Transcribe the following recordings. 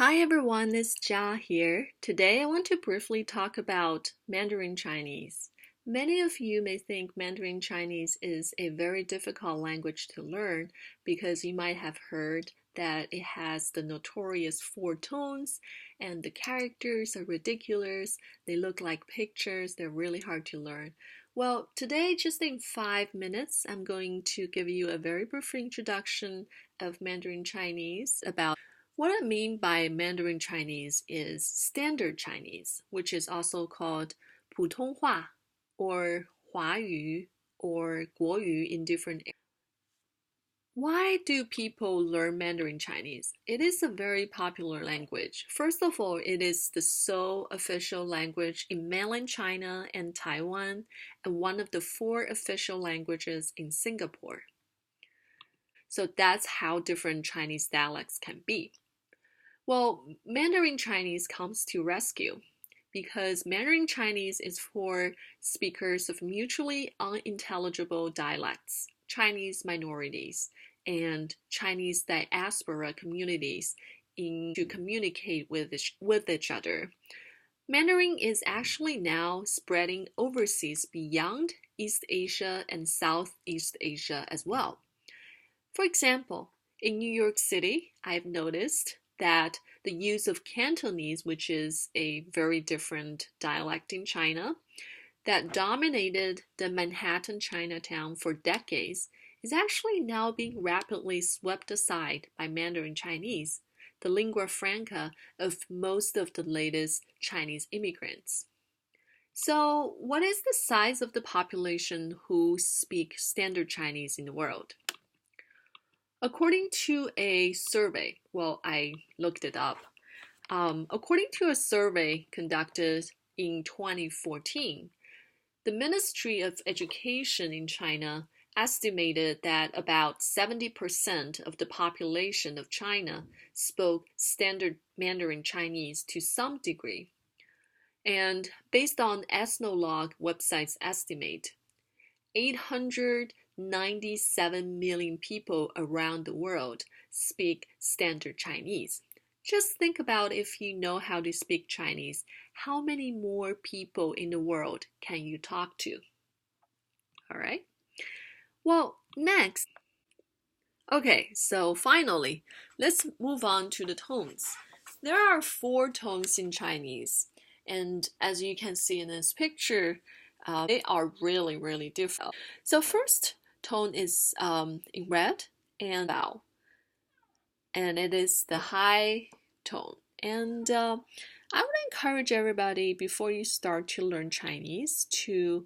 Hi everyone, it's Jia here. Today I want to briefly talk about Mandarin Chinese. Many of you may think Mandarin Chinese is a very difficult language to learn because you might have heard that it has the notorious four tones and the characters are ridiculous, they look like pictures, they're really hard to learn. Well, today, just in 5 minutes, I'm going to give you a very brief introduction of Mandarin Chinese about what I mean by Mandarin Chinese is Standard Chinese, which is also called 普通话 or 华语 or 国语 in different areas. Why do people learn Mandarin Chinese? It is a very popular language. First of all, it is the sole official language in mainland China and Taiwan, and one of the four official languages in Singapore. So that's how different Chinese dialects can be. Well, Mandarin Chinese comes to rescue because Mandarin Chinese is for speakers of mutually unintelligible dialects, Chinese minorities, and Chinese diaspora communities to communicate with each other. Mandarin is actually now spreading overseas beyond East Asia and Southeast Asia as well. For example, in New York City, I've noticed that the use of Cantonese, which is a very different dialect in China, that dominated the Manhattan Chinatown for decades, is actually now being rapidly swept aside by Mandarin Chinese, the lingua franca of most of the latest Chinese immigrants. So, what is the size of the population who speak Standard Chinese in the world? According to a survey, well, I looked it up. According to a survey conducted in 2014, the Ministry of Education in China estimated that about 70% of the population of China spoke Standard Mandarin Chinese to some degree. And based on Ethnologue website's estimate, 897 million people around the world speak Standard Chinese. Just think about if you know how to speak Chinese, how many more people in the world can you talk to? All right. Well, next. Okay, so finally, let's move on to the tones. There are four tones in Chinese, and as you can see in this picture, they are really, really different. So first tone is in red and vowel, and it is the high tone. And I would encourage everybody before you start to learn Chinese to,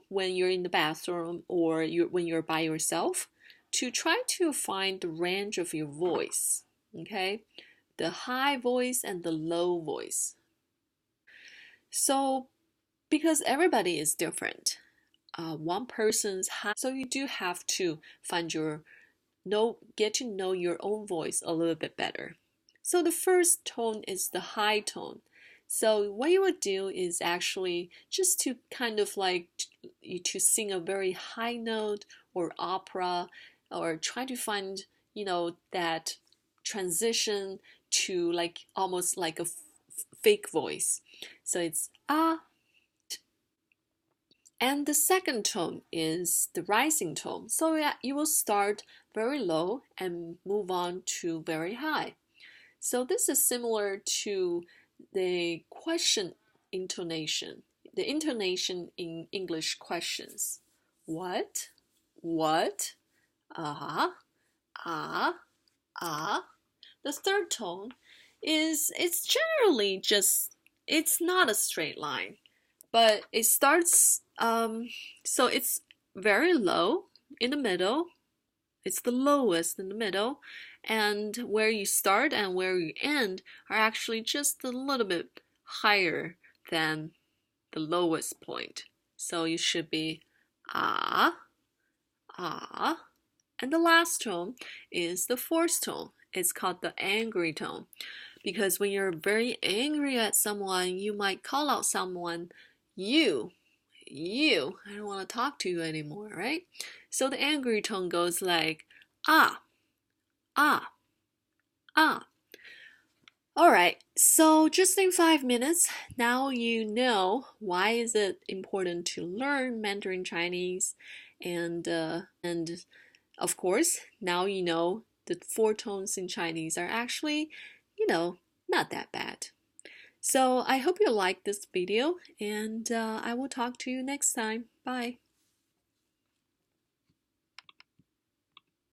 when you're in the bathroom or when you're by yourself, to try to find the range of your voice, okay? The high voice and the low voice. So, because everybody is different, one person's high, so you do have to get to know your own voice a little bit better. So the first tone is the high tone. So what you would do is actually just to kind of like to sing a very high note or opera, or try to find, that transition to like almost like a fake voice. So it's ah. And the second tone is the rising tone. So yeah, you will start very low and move on to very high. So this is similar to the question intonation, the intonation in English questions. What? What? Ah, ah, ah. The third tone it's generally just, it's not a straight line, but it starts, so it's very low in the middle. It's the lowest in the middle, and where you start and where you end are actually just a little bit higher than the lowest point. So you should be ah, ah. And the last tone is the fourth tone. It's called the angry tone, because when you're very angry at someone, you might call out someone, you, I don't want to talk to you anymore, right? So the angry tone goes like ah, ah, ah. Alright, so just in 5 minutes, now you know why is it important to learn Mandarin Chinese, and of course, now you know the four tones in Chinese are actually, not that bad. So I hope you liked this video, and I will talk to you next time. Bye.